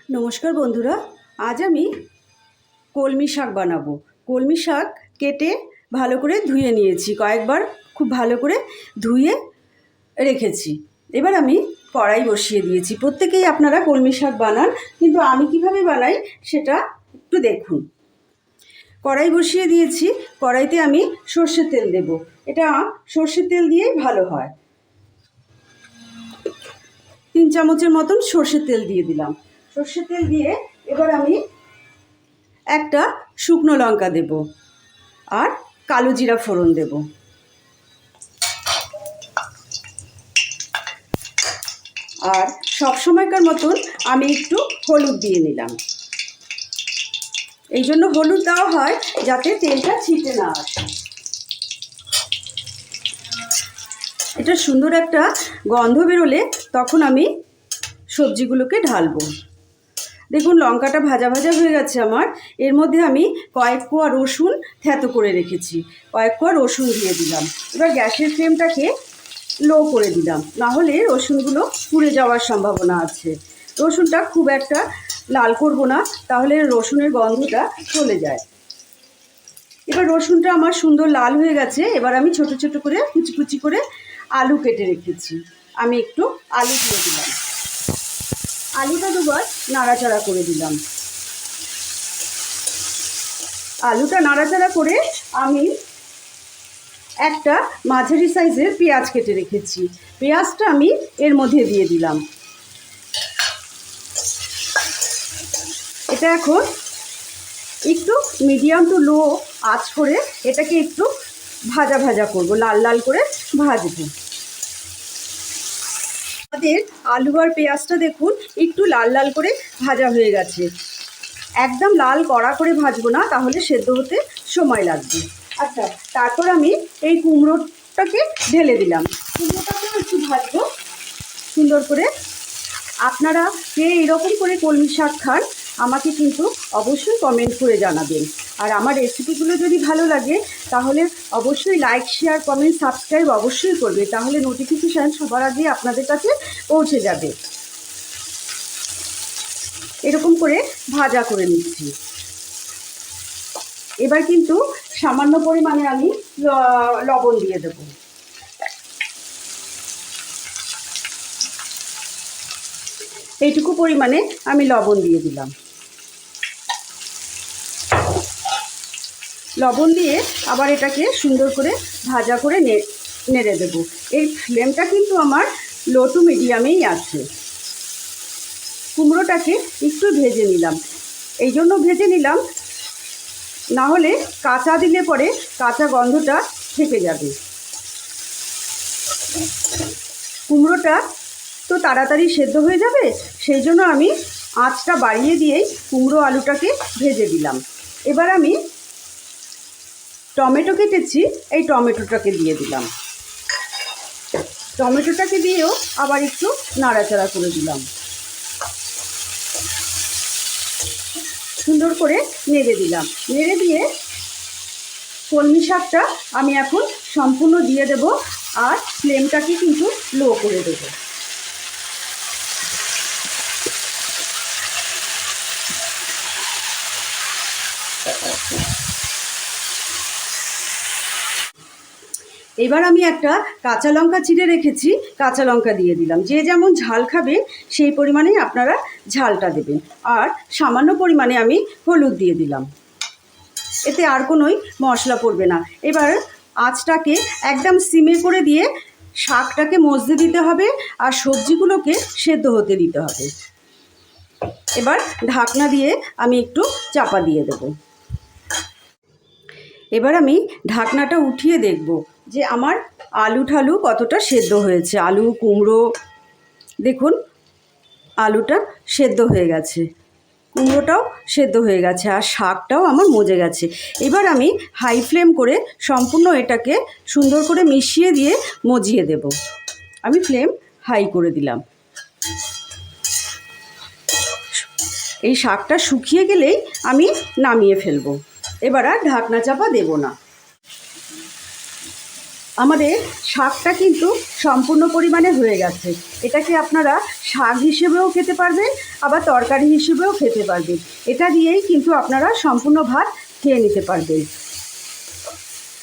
নমস্কার বন্ধুরা, আজ আমি কলমি শাক বানাবো। কলমি শাক কেটে ভালো করে ধুয়ে নিয়েছি, কয়েকবার খুব ভালো করে ধুয়ে রেখেছি। এবার আমি কড়াই বসিয়ে দিয়েছি। প্রত্যেকেই আপনারা কলমি শাক বানান, কিন্তু আমি কিভাবে বানাই সেটা একটু দেখুন। কড়াই বসিয়ে দিয়েছি, কড়াইতে আমি সর্ষের তেল দেব। এটা সর্ষের তেল দিয়েই ভালো হয়। 3 চামচের মতন সর্ষের তেল দিয়ে দিলাম। সর্ষের তেল দিয়ে এবার আমি একটা শুকনো লঙ্কা দেব আর কালো জিরা ফোড়ন দেব। আর সবসময়কার মতন আমি একটু হলুদ দিয়ে নিলাম। এই জন্য হলুদ দেওয়া হয় যাতে তেলটা ছিটে না আসে। এটা সুন্দর একটা গন্ধ বেরোলে তখন আমি সবজিগুলোকে ঢালবো। দেখুন লঙ্কাটা ভাজা ভাজা হয়ে গেছে আমার। এর মধ্যে আমি কয়েক কোয়া রসুন থেঁতো করে রেখেছি, কয়েক কোয়া রসুন দিয়ে দিলাম। এবার গ্যাসের ফ্লেমটাকে লো করে দিলাম, নাহলে রসুনগুলো পুড়ে যাওয়ার সম্ভাবনা আছে। রসুনটা খুব একটা লাল করব না, তাহলে রসুনের গন্ধটা চলে যায়। এবার রসুনটা আমার সুন্দর লাল হয়ে গেছে। এবার আমি ছোট ছোট করে কুচি কুচি করে আলু কেটে রেখেছি, আমি একটু আলু দিয়ে দিলাম। আলুটা দুবার নাড়াচাড়া করে দিলাম। আলুটা নাড়াচাড়া করে আমি একটা মাঝারি সাইজের পেঁয়াজ কেটে রেখেছি, পেঁয়াজটা আমি এর মধ্যে দিয়ে দিলাম। এটা এখন একটু মিডিয়াম টু লো আঁচ করে এটাকে একটু ভাজা ভাজা করব, লাল লাল করে ভাজবো। আমাদের আলু আর পেঁয়াজটা দেখুন একটু লাল লাল করে ভাজা হয়ে গেছে। একদম লাল কড়া করে ভাজবো না, তাহলে সেদ্ধ হতে সময় লাগবে। আচ্ছা, তারপর আমি এই কুমড়োটাকে ঢেলে দিলাম। কুমড়োটাকেও একটু ভাজবো সুন্দর করে। আপনারা কে এরকম করে কলমি শাক খান আমাকে কিন্তু অবশ্যই কমেন্ট করে জানাবেন। আর আমার রেসিপিগুলো যদি ভালো লাগে তাহলে অবশ্যই লাইক, শেয়ার, কমেন্ট, সাবস্ক্রাইব অবশ্যই করবে, তাহলে নোটিফিকেশান সবার আগে আপনাদের কাছে পৌঁছে যাবে। এরকম করে ভাজা করে নিচ্ছি। এবার কিন্তু সামান্য পরিমাণে আমি লবণ দিয়ে দেব। এইটুকু পরিমাণে আমি লবণ দিয়ে দিলাম। লবণ দিয়ে আবার এটাকে সুন্দর করে ভাজা করে নেড়ে দেব। এই ফ্লেমটা কিন্তু আমার লো টু মিডিয়ামেই আছে। কুমড়োটাকে একটু ভেজে নিলাম, এই জন্য ভেজে নিলাম, না হলে কাঁচা দিলে পরে কাঁচা গন্ধটা থেকে যাবে। কুমড়োটা তো তাড়াতাড়ি সেদ্ধ হয়ে যাবে, সেই জন্য আমি আঁচটা বাড়িয়ে দিয়েই কুমড়ো আলুটাকে ভেজে দিলাম। এবার আমি টমেটো কেটেছি, এই টমেটোটাকে দিয়ে দিলাম। টমেটোটাকে দিয়েও আবার একটু নাড়াচাড়া করে দিলাম। সুন্দর করে নেড়ে দিলাম। নেড়ে দিয়ে কলমি শাকটা আমি এখন সম্পূর্ণ দিয়ে দেব, আর ফ্লেমটাকে কিন্তু লো করে দেব। এবার আমি একটা কাঁচা লঙ্কা চিড়ে রেখেছি, কাঁচা লঙ্কা দিয়ে দিলাম। যে যেমন ঝাল খাবে সেই পরিমাণেই আপনারা ঝালটা দেবেন। আর সামান্য পরিমাণে আমি হলুদ দিয়ে দিলাম, এতে আর কোনোই মশলা পড়বে না। এবার আঁচটাকে একদম সিমে করে দিয়ে শাকটাকে মজতে দিতে হবে আর সবজিগুলোকে সেদ্ধ হতে দিতে হবে। এবার ঢাকনা দিয়ে আমি একটু চাপা দিয়ে দেব। এবার আমি ঢাকনাটা উঠিয়ে দেখব যে আমার আলু ঠালু কতটা সেদ্ধ হয়েছে। আলু, কুমড়ো, দেখুন আলুটা সেদ্ধ হয়ে গেছে, কুমড়োটাও সেদ্ধ হয়ে গেছে, আর শাকটাও আমার মজে গেছে। এবার আমি হাই ফ্লেম করে সম্পূর্ণ এটাকে সুন্দর করে মিশিয়ে দিয়ে মজিয়ে দেব। আমি ফ্লেম হাই করে দিলাম। এই শাকটা শুকিয়ে গেলেই আমি নামিয়ে ফেলবো। এবার আর ঢাকনা চাপা দেব না। আমাদের শাকটা কিন্তু সম্পূর্ণ পরিমাণে হয়ে গেছে। এটাকে আপনারা শাক হিসেবেও খেতে পারবেন, আবার তরকারি হিসেবেও খেতে পারবেন। এটা দিয়েই কিন্তু আপনারা সম্পূর্ণ ভাত খেয়ে নিতে পারবেন।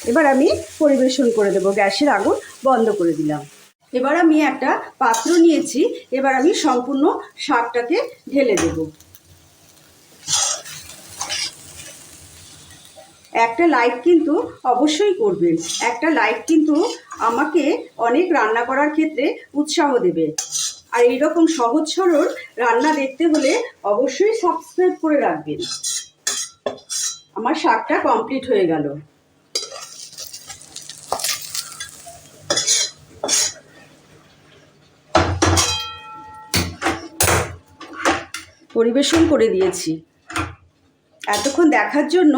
এবার আমি পরিবেশন করে দেবো। গ্যাসের আগুন বন্ধ করে দিলাম। এবার আমি একটা পাত্র নিয়েছি। এবার আমি সম্পূর্ণ শাকটাকে ঢেলে দেব। একটা লাইক কিন্তু অবশ্যই করবেন। একটা লাইক কিন্তু আমাকে অনেক রান্না করার ক্ষেত্রে উৎসাহ দেবে। আর এইরকম সহজ সরল রান্না দেখতে হলে অবশ্যই সাবস্ক্রাইব করে রাখবেন। আমার শাকটা কমপ্লিট হয়ে গেল। পরিবেশন করে দিয়েছি। এতক্ষণ দেখার জন্য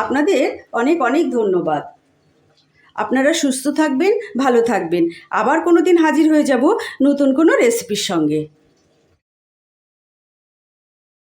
আপনাদের অনেক অনেক ধন্যবাদ। আপনারা সুস্থ থাকবেন, ভালো থাকবেন। আবার কোনো দিন হাজির হয়ে যাব নতুন কোনো রেসিপির সঙ্গে।